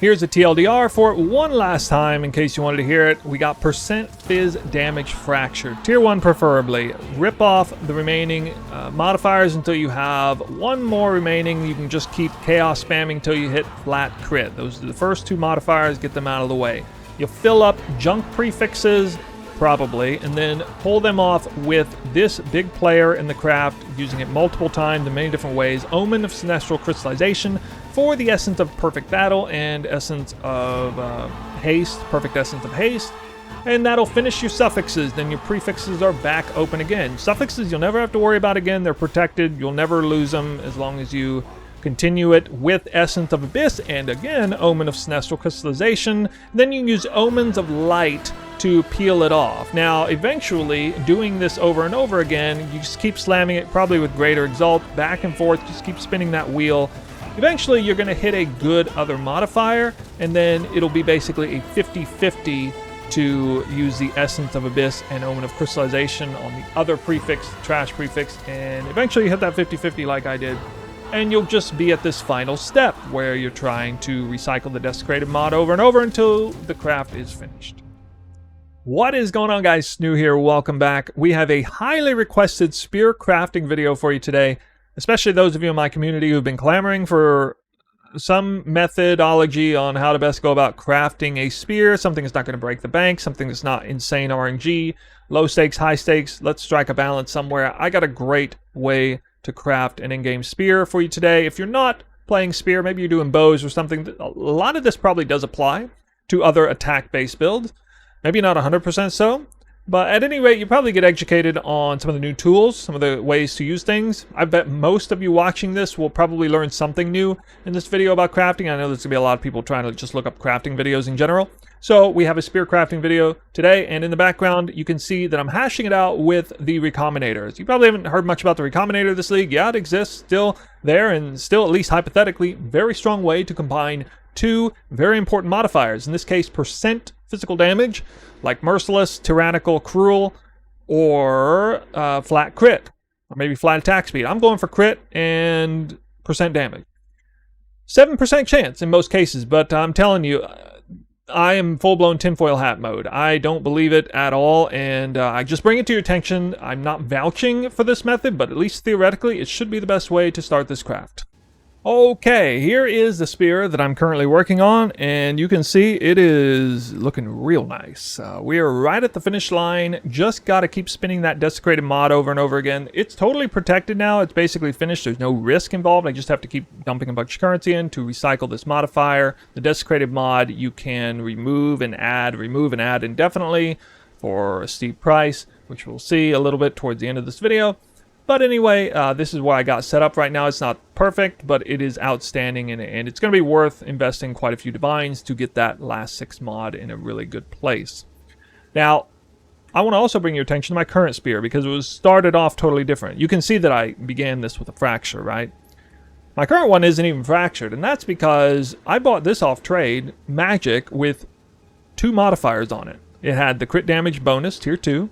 Here's a TLDR for it one last time in case you wanted to hear it. We got percent phys damage fractured. Tier 1 preferably. Rip off the remaining modifiers until you have one more remaining. You can just keep chaos spamming until you hit flat crit. Those are the first two modifiers. Get them out of the way. You'll fill up junk prefixes, probably, and then pull them off with this big player in the craft, using it multiple times in many different ways. Omen of Sinestral Crystallization for the Essence of Perfect Battle and Essence of Haste, Perfect Essence of Haste, and that'll finish your suffixes. Then your prefixes are back open again. Suffixes you'll never have to worry about again. They're protected. You'll never lose them as long as you continue it with Essence of Abyss and again Omen of Sinestral Crystallization. Then you use Omens of Light to peel it off. Now eventually, doing this over and over again, you just keep slamming it, probably with greater exalt, back and forth, just keep spinning that wheel. Eventually you're going to hit a good other modifier, and then it'll be basically a 50-50 to use the Essence of Abyss and Omen of Crystallization on the other prefix, trash prefix, and eventually you hit that 50-50 like I did. And you'll just be at this final step where you're trying to recycle the Desecrated mod over and over until the craft is finished. What is going on, guys? Snoo here. Welcome back. We have a highly requested spear crafting video for you today, especially those of you in my community who've been clamoring for some methodology on how to best go about crafting a spear, something that's not going to break the bank, something that's not insane RNG, low stakes, high stakes. Let's strike a balance somewhere. I got a great way to craft an in-game spear for you today. If you're not playing spear, maybe you're doing bows or something, a lot of this probably does apply to other attack-based builds. Maybe not 100% so, but at any rate, you probably get educated on some of the new tools, some of the ways to use things. I bet most of you watching this will probably learn something new in this video about crafting. I know there's going to be a lot of people trying to just look up crafting videos in general. So we have a spear crafting video today, and in the background, you can see that I'm hashing it out with the Recombinators. You probably haven't heard much about the Recombinator this league. Yeah, it exists, still there, and still, at least hypothetically, very strong way to combine two very important modifiers. In this case, percent physical damage, like Merciless, Tyrannical, Cruel, or flat crit, or maybe flat attack speed. I'm going for crit and percent damage. 7% chance in most cases, but I'm telling you, I am full-blown tinfoil hat mode. I don't believe it at all, and I just bring it to your attention. I'm not vouching for this method, but at least theoretically, it should be the best way to start this craft. Okay, here is the spear that I'm currently working on, and you can see it is looking real nice. We are right at the finish line. Just got to keep spinning that Desecrated mod over and over again. It's totally protected now. It's basically finished. There's no risk involved. I just have to keep dumping a bunch of currency in to recycle this modifier. The Desecrated mod you can remove and add indefinitely for a steep price, which we'll see a little bit towards the end of this video. But anyway, this is where I got set up right now. It's not perfect, but it is outstanding, and it's going to be worth investing quite a few divines to get that last 6 mod in a really good place. Now, I want to also bring your attention to my current spear, because it was started off totally different. You can see that I began this with a fracture, right? My current one isn't even fractured, and that's because I bought this off trade, Magic, with 2 modifiers on it. It had the crit damage bonus, tier 2,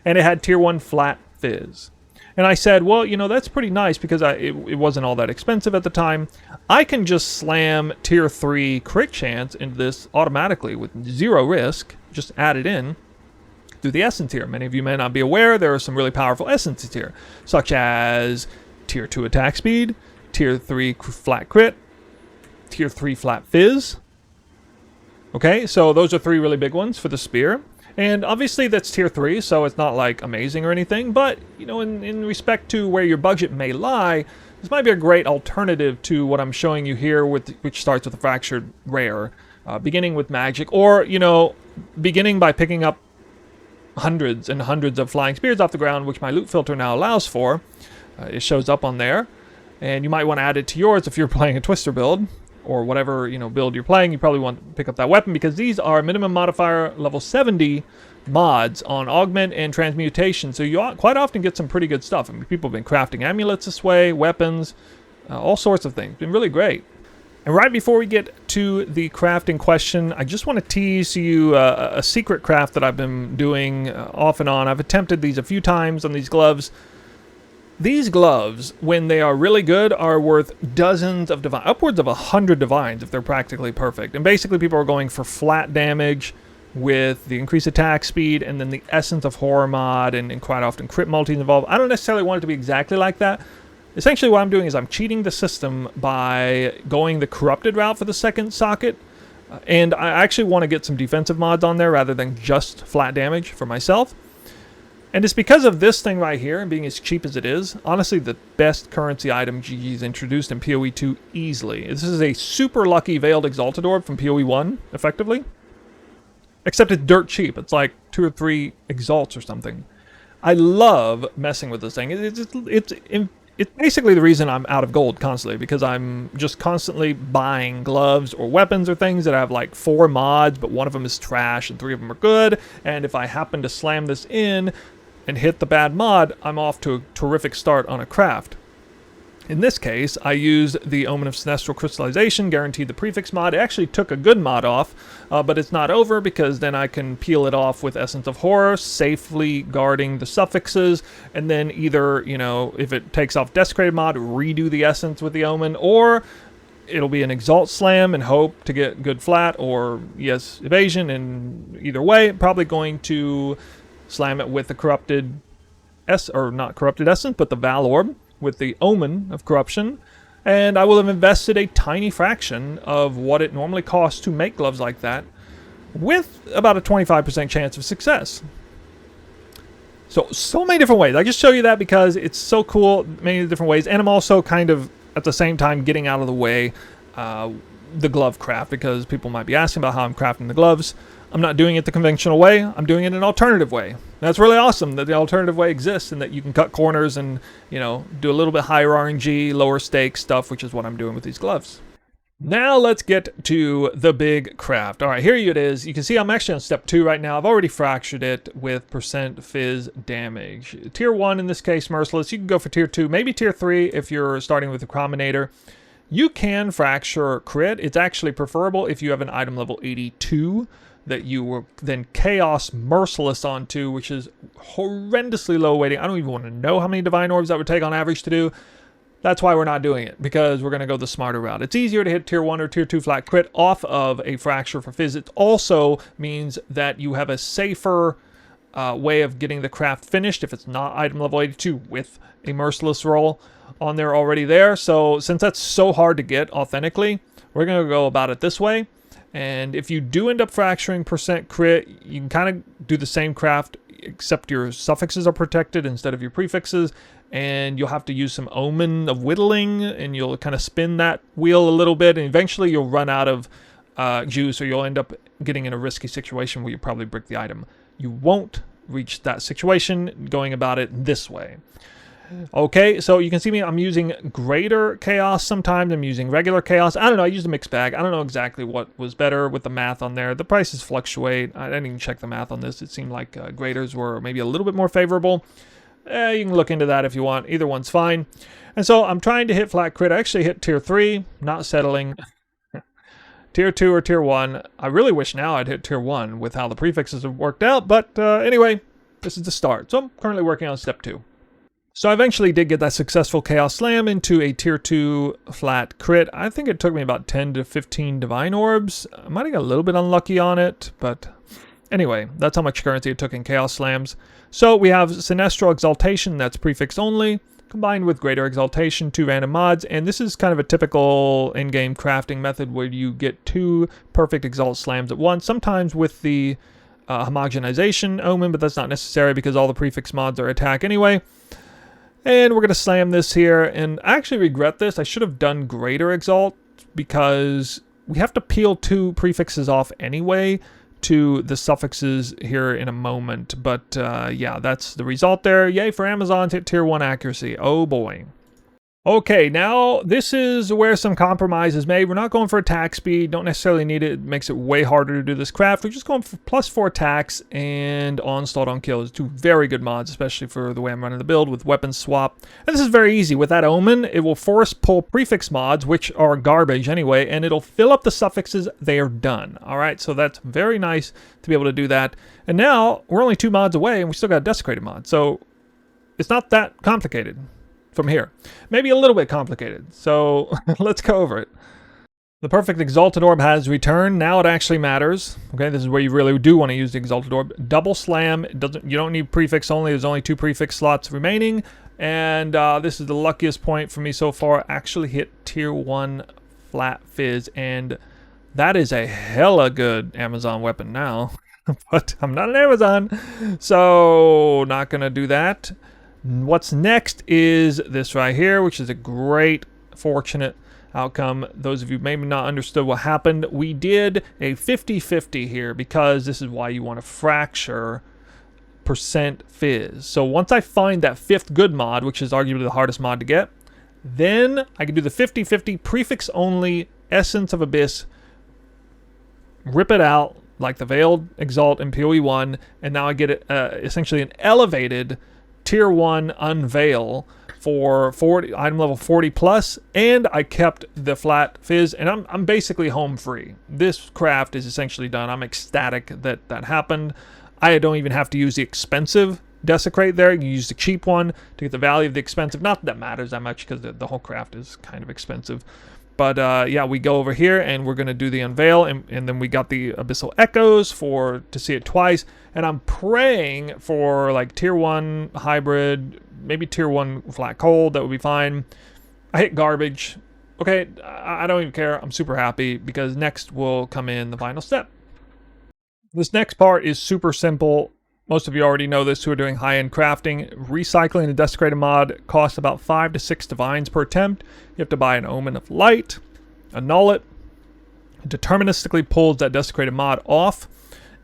and it had tier 1 flat phys. And I said, well, you know, that's pretty nice because it wasn't all that expensive at the time. I can just slam tier 3 crit chance into this automatically with 0 risk. Just add it in through the essence here. Many of you may not be aware there are some really powerful essences here, such as tier 2 attack speed, tier 3 flat crit, tier 3 flat phys. Okay, so those are 3 really big ones for the spear. And obviously that's tier 3, so it's not like amazing or anything, but you know, in respect to where your budget may lie, this might be a great alternative to what I'm showing you here, which starts with a fractured rare, beginning with magic, or you know, beginning by picking up hundreds and hundreds of flying spears off the ground, which my loot filter now allows for. It shows up on there, and you might want to add it to yours if you're playing a Twister build. Or whatever, you know, build you're playing, you probably want to pick up that weapon, because these are minimum modifier level 70 mods on augment and transmutation. So you quite often get some pretty good stuff. I mean, people have been crafting amulets this way, weapons, all sorts of things. It's been really great. And right before we get to the crafting question, I just want to tease you a secret craft that I've been doing off and on. I've attempted these a few times on these gloves. These gloves, when they are really good, are worth dozens of divine, upwards of 100 divines if they're practically perfect. And basically people are going for flat damage with the increased attack speed and then the Essence of Horror mod and quite often crit multis involved. I don't necessarily want it to be exactly like that. Essentially what I'm doing is I'm cheating the system by going the corrupted route for the second socket. And I actually want to get some defensive mods on there rather than just flat damage for myself. And it's because of this thing right here and being as cheap as it is. Honestly, the best currency item GG's introduced in PoE2 easily. This is a super lucky Veiled Exalted Orb from PoE1, effectively. Except it's dirt cheap. It's like 2 or 3 exalts or something. I love messing with this thing. It's basically the reason I'm out of gold constantly, because I'm just constantly buying gloves or weapons or things that have like 4 mods, but one of them is trash and 3 of them are good. And if I happen to slam this in and hit the bad mod, I'm off to a terrific start on a craft. In this case, I used the Omen of Sinestral Crystallization, guaranteed the prefix mod. It actually took a good mod off, but it's not over because then I can peel it off with Essence of Horror, safely guarding the suffixes, and then either, you know, if it takes off Desecrated mod, redo the Essence with the Omen, or it'll be an Exalt Slam and hope to get good flat, or yes, evasion, and either way, probably going to slam it with the corrupted not corrupted Essence, but the Val Orb, with the Omen of Corruption, and I will have invested a tiny fraction of what it normally costs to make gloves like that, with about a 25% chance of success. So many different ways. I just show you that because it's so cool, many different ways, and I'm also kind of, at the same time, getting out of the way the glove craft, because people might be asking about how I'm crafting the gloves. I'm not doing it the conventional way. I'm doing it an alternative way. That's really awesome that the alternative way exists and that you can cut corners and, you know, do a little bit higher RNG, lower stake stuff, which is what I'm doing with these gloves. Now let's get to the big craft. All right, here it is. You can see I'm actually on step 2 right now. I've already fractured it with percent phys damage. Tier 1 in this case, Merciless. You can go for tier 2, maybe tier 3 if you're starting with the Combinator. You can fracture crit. It's actually preferable if you have an item level 82 that you will then Chaos Merciless onto, which is horrendously low weighting. I don't even want to know how many Divine Orbs that would take on average to do. That's why we're not doing it, because we're going to go the smarter route. It's easier to hit tier 1 or tier 2 flat crit off of a fracture for phys. It also means that you have a safer way of getting the craft finished if it's not item level 82 with a Merciless roll on there already there. So since that's so hard to get authentically, we're going to go about it this way. And if you do end up fracturing percent crit, you can kind of do the same craft, except your suffixes are protected instead of your prefixes, and you'll have to use some Omen of Whittling, and you'll kind of spin that wheel a little bit, and eventually you'll run out of juice, or you'll end up getting in a risky situation where you probably brick the item. You won't reach that situation going about it this way. Okay, so you can see me, I'm using greater chaos sometimes, I'm using regular chaos. I don't know, I used a mixed bag. I don't know exactly what was better with the math on there. The prices fluctuate. I didn't even check the math on this. It seemed like graders were maybe a little bit more favorable. You can look into that if you want. Either one's fine. And so I'm trying to hit flat crit. I actually hit tier 3, not settling. Tier 2 or tier 1. I really wish now I'd hit tier 1 with how the prefixes have worked out, but anyway, this is the start. So I'm currently working on step 2. So I eventually did get that successful Chaos Slam into a tier 2 flat crit. I think it took me about 10 to 15 Divine Orbs. I might have got a little bit unlucky on it, but anyway, that's how much currency it took in Chaos Slams. So we have Sinestral Exaltation, that's prefix only, combined with Greater Exaltation, 2 random mods, and this is kind of a typical in-game crafting method where you get 2 perfect Exalt Slams at once, sometimes with the Homogenization Omen, but that's not necessary because all the prefix mods are attack anyway. And we're going to slam this here, and I actually regret this. I should have done Greater Exalt, because we have to peel 2 prefixes off anyway to the suffixes here in a moment. But yeah, that's the result there. Yay for Amazon's hit tier 1 accuracy. Oh boy. Okay, now this is where some compromise is made. We're not going for attack speed. Don't necessarily need it. It makes it way harder to do this craft. We're just going for +4 attacks and onslaught on kills. 2 very good mods, especially for the way I'm running the build with weapon swap. And this is very easy. With that Omen, it will force pull prefix mods, which are garbage anyway, and it'll fill up the suffixes. They are done. All right, so that's very nice to be able to do that. And now we're only 2 mods away, and we still got a desecrated mod. So it's not that complicated. from here. Maybe a little bit complicated, so let's go over it. The perfect Exalted Orb has returned. Now it actually matters. Okay, this is where you really do want to use the Exalted Orb. Double Slam. You don't need prefix only. There's only 2 prefix slots remaining. And this is the luckiest point for me so far. Actually hit tier 1 flat phys. And that is a hella good Amazon weapon now. But I'm not an Amazon, so not going to do that. What's next is this right here, which is a great, fortunate outcome. Those of you maybe not understood what happened, we did a 50-50 here because this is why you want to fracture percent phys. So once I find that 5th good mod, which is arguably the hardest mod to get, then I can do the 50-50 prefix only Essence of Abyss, rip it out like the Veiled Exalt in PoE1, and now I get it, essentially an elevated tier 1 unveil for 40 item level 40 plus, and I kept the flat phys, and I'm basically home free. This craft is essentially done. I'm ecstatic that that happened. I don't even have to use the expensive Desecrate there. You use the cheap one to get the value of the expensive. Not that that matters that much because the whole craft is kind of expensive. But yeah, we go over here and we're going to do the unveil, and then we got the Abyssal Echoes to see it twice. And I'm praying for like tier 1 hybrid, maybe tier 1 flat cold. That would be fine. I hit garbage. Okay, I don't even care. I'm super happy because next will come in the final step. This next part is super simple. Most of you already know this who are doing high-end crafting. Recycling the Desecrated mod costs about 5 to 6 divines per attempt. You have to buy an Omen of Light, annul it, deterministically pulls that Desecrated mod off,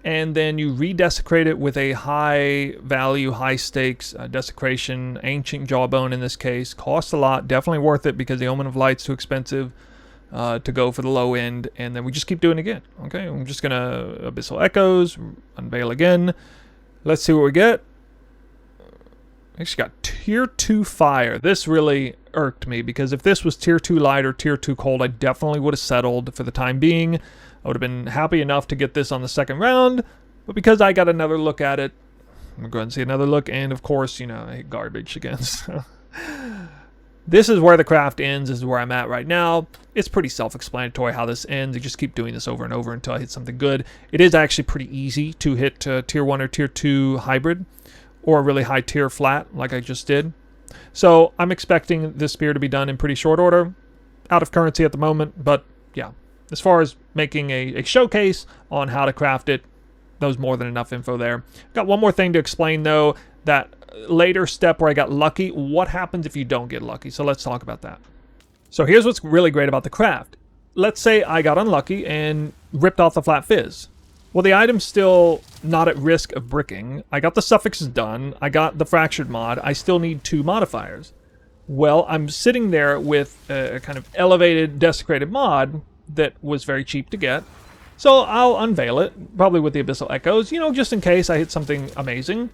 and then you redesecrate it with a high-value, high-stakes desecration, Ancient Jawbone in this case. Costs a lot, definitely worth it because the Omen of Light's too expensive to go for the low end, and then we just keep doing it again. Okay, I'm just going to Abyssal Echoes, unveil again. Let's see what we get. Actually got tier 2 fire. This really irked me because if this was tier 2 light or tier 2 cold, I definitely would have settled for the time being. I would have been happy enough to get this on the second round, but because I got another look at it, I'm going to go ahead and see another look, and of course, you know, I hate garbage again. So. This is where the craft ends. This is where I'm at right now. It's pretty self-explanatory how this ends. You just keep doing this over and over until I hit something good. It is actually pretty easy to hit tier 1 or tier 2 hybrid or a really high tier flat like I just did. So I'm expecting this spear to be done in pretty short order. Out of currency at the moment, but yeah. As far as making a showcase on how to craft it, that was more than enough info there. Got one more thing to explain though, that later step where I got lucky. What happens if you don't get lucky? So let's talk about that. So here's what's really great about the craft. Let's say I got unlucky and ripped off the flat phys. Well, the item's still not at risk of bricking. I got the suffixes done. I got the fractured mod. I still need 2 modifiers. Well, I'm sitting there with a kind of elevated desecrated mod that was very cheap to get. So I'll unveil it, probably with the Abyssal Echoes, you know, just in case I hit something amazing.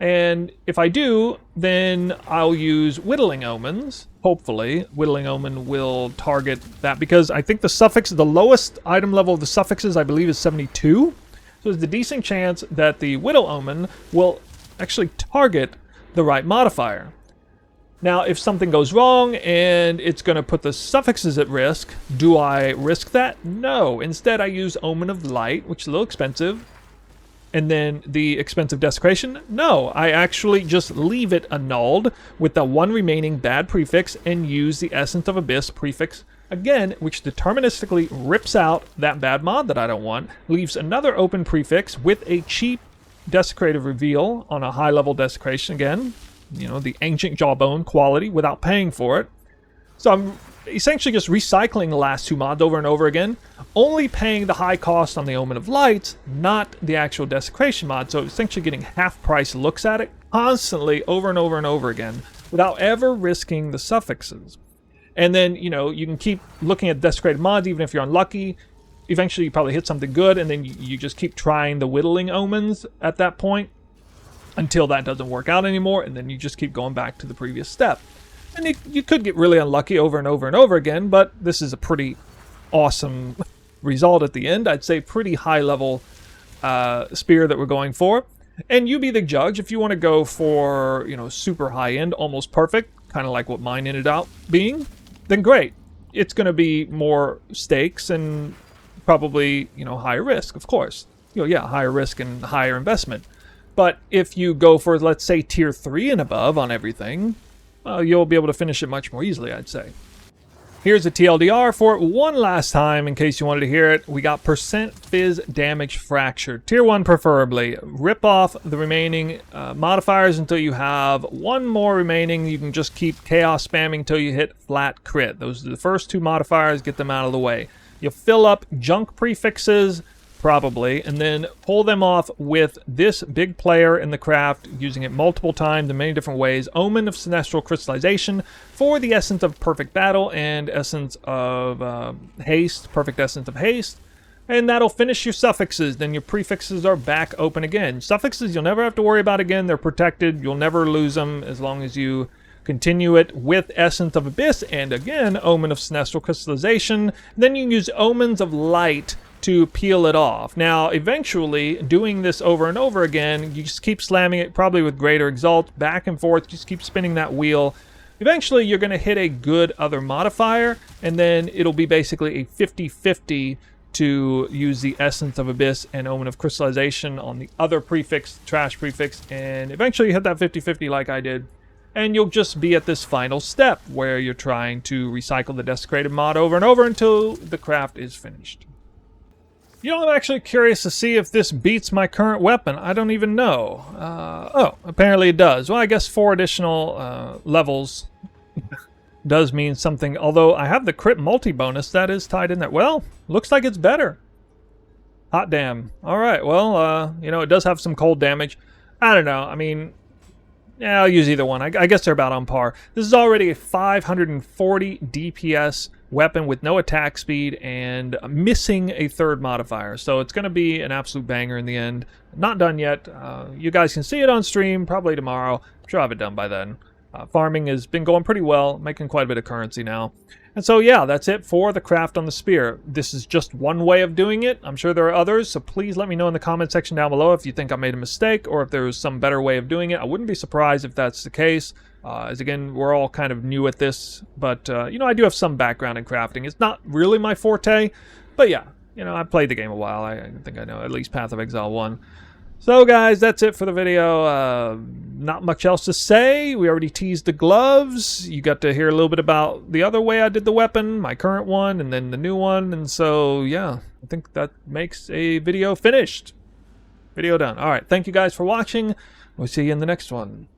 And if I do, then I'll use Whittling Omens. Hopefully, Whittling Omen will target that because I think the suffix, the lowest item level of the suffixes, I believe, is 72. So there's a decent chance that the Whittle Omen will actually target the right modifier. Now, if something goes wrong and it's going to put the suffixes at risk, do I risk that? No. Instead, I use Omen of Light, which is a little expensive. And then the expensive desecration? No, I actually just leave it annulled with the 1 remaining bad prefix and use the Essence of Abyss prefix again, which deterministically rips out that bad mod that I don't want, leaves another open prefix with a cheap desecrative reveal on a high level desecration again, you know, the Ancient Jawbone quality without paying for it. So I'm essentially just recycling the last 2 mods over and over again, only paying the high cost on the Omen of Light, not the actual desecration mod. So essentially getting half price looks at it constantly over and over and over again without ever risking the suffixes. And then, you know, you can keep looking at desecrated mods even if you're unlucky. Eventually you probably hit something good, and then you just keep trying the Whittling Omens at that point until that doesn't work out anymore, and then you just keep going back to the previous step. And you could get really unlucky over and over and over again, but this is a pretty awesome result at the end. I'd say pretty high level spear that we're going for. And you be the judge if you want to go for, you know, super high end, almost perfect. kind of like what mine ended up being, then great. It's going to be more stakes and probably, you know, higher risk, of course. You know, yeah, higher risk and higher investment. But if you go for, let's say, tier 3 and above on everything, you'll be able to finish it much more easily, I'd say. Here's a TLDR for one last time in case you wanted to hear it. We got %phys damage fractured. Tier 1 preferably. Rip off the remaining modifiers until you have one more remaining. You can just keep chaos spamming until you hit flat crit. Those are the first 2 modifiers. Get them out of the way. You'll fill up junk prefixes, probably, and then pull them off with this big player in the craft, using it multiple times in many different ways. Omen of Sinestral Crystallization for the Essence of Perfect Battle and Essence of Haste, Perfect Essence of Haste, and that'll finish your suffixes. Then your prefixes are back open again. Suffixes you'll never have to worry about again. They're protected. You'll never lose them as long as you continue it with Essence of Abyss and again Omen of Sinestral Crystallization. Then you can use Omens of Light to peel it off. Now, eventually, doing this over and over again, you just keep slamming it, probably with Greater Exalt, back and forth, just keep spinning that wheel. Eventually, you're going to hit a good other modifier, and then it'll be basically a 50-50 to use the Essence of Abyss and Omen of Crystallization on the other prefix, trash prefix, and eventually you hit that 50-50 like I did. And you'll just be at this final step where you're trying to recycle the Desecrated mod over and over until the craft is finished. You know, I'm actually curious to see if this beats my current weapon. I don't even know. Oh, apparently it does. Well, I guess 4 additional levels does mean something. Although I have the crit multi-bonus that is tied in there. Well, looks like it's better. Hot damn. All right, well, you know, it does have some cold damage. I don't know. I mean, yeah, I'll use either one. I guess they're about on par. This is already a 540 DPS weapon with no attack speed and missing a 3rd modifier. So it's going to be an absolute banger in the end. Not done yet. You guys can see it on stream probably tomorrow. I'm sure I'll have it done by then. Farming has been going pretty well, making quite a bit of currency now. And so yeah, that's it for the craft on the spear. This is just one way of doing it. I'm sure there are others, so please let me know in the comment section down below if you think I made a mistake or if there's some better way of doing it. I wouldn't be surprised if that's the case. As again, we're all kind of new at this, but you know, I do have some background in crafting. It's not really my forte, but yeah, you know, I've played the game a while. I think I know at least Path of Exile 1. So guys, that's it for the video. Not much else to say. We already teased the gloves. You got to hear a little bit about the other way I did the weapon, my current one, and then the new one. And so, yeah, I think that makes a video finished. Video done. All right, thank you guys for watching. We'll see you in the next one.